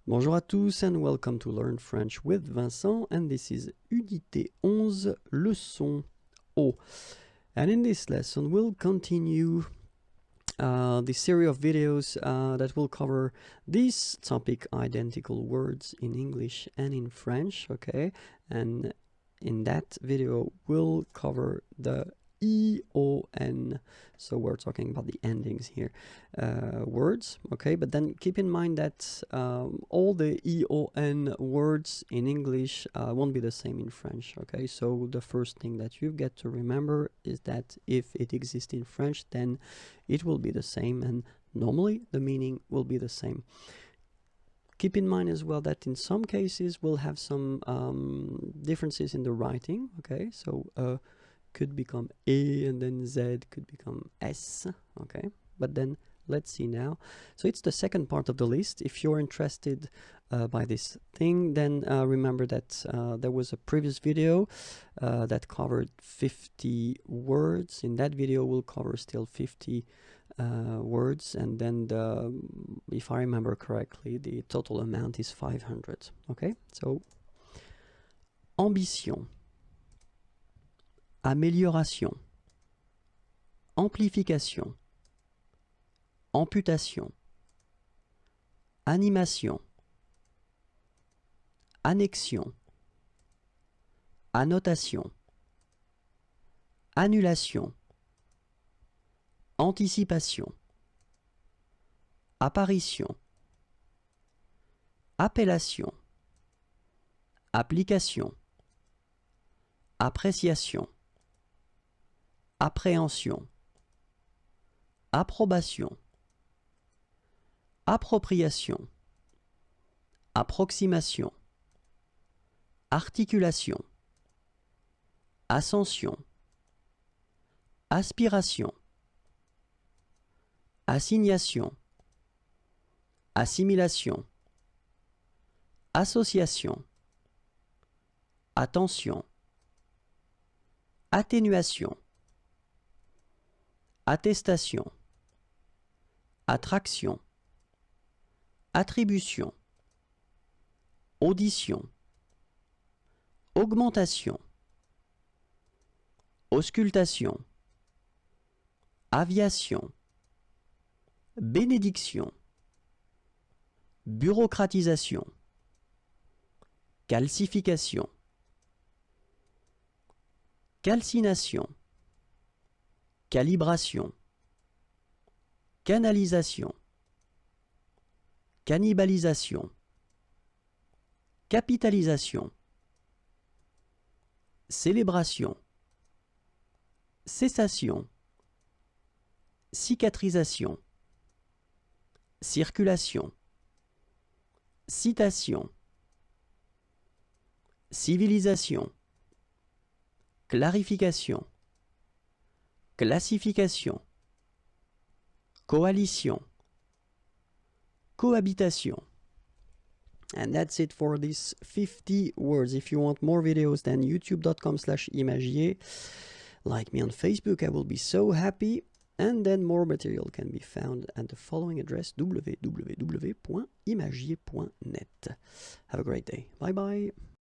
Bonjour à tous and welcome to Learn French with Vincent, and this is Unité 11, leçon O. And in this lesson we'll continue the series of videos that will cover this topic, identical words in English and in French, okay? And in that video we'll cover the EON, so we're talking about the endings here, words, okay? But then keep in mind that all the EON words in English won't be the same in French, okay? So the first thing that you get to remember is that if it exists in French, then it will be the same, and normally the meaning will be the same. Keep in mind as well that in some cases we'll have some differences in the writing, okay? So could become A, and then Z could become S, okay? But then let's see now. So it's the second part of the list. If you're interested by this thing, then remember that there was a previous video that covered 50 words. In that video we'll cover still 50 words, and then if I remember correctly, the total amount is 500, okay? So ambition, amélioration, amplification, amputation, animation, annexion, annotation, annulation, anticipation, apparition, appellation, application, appréciation, appréhension, approbation, appropriation, approximation, articulation, ascension, aspiration, assignation, assimilation, association, attention, atténuation, attestation, attraction, attribution, audition, augmentation, auscultation, aviation, bénédiction, bureaucratisation, calcification, calcination, calibration, canalisation, cannibalisation, capitalisation, célébration, cessation, cicatrisation, circulation, citation, civilisation, clarification, classification, coalition, cohabitation. And that's it for these 50 words. If you want more videos, then youtube.com/imagier. Like me on Facebook, I will be so happy. And then more material can be found at the following address, www.imagier.net. Have a great day. Bye bye.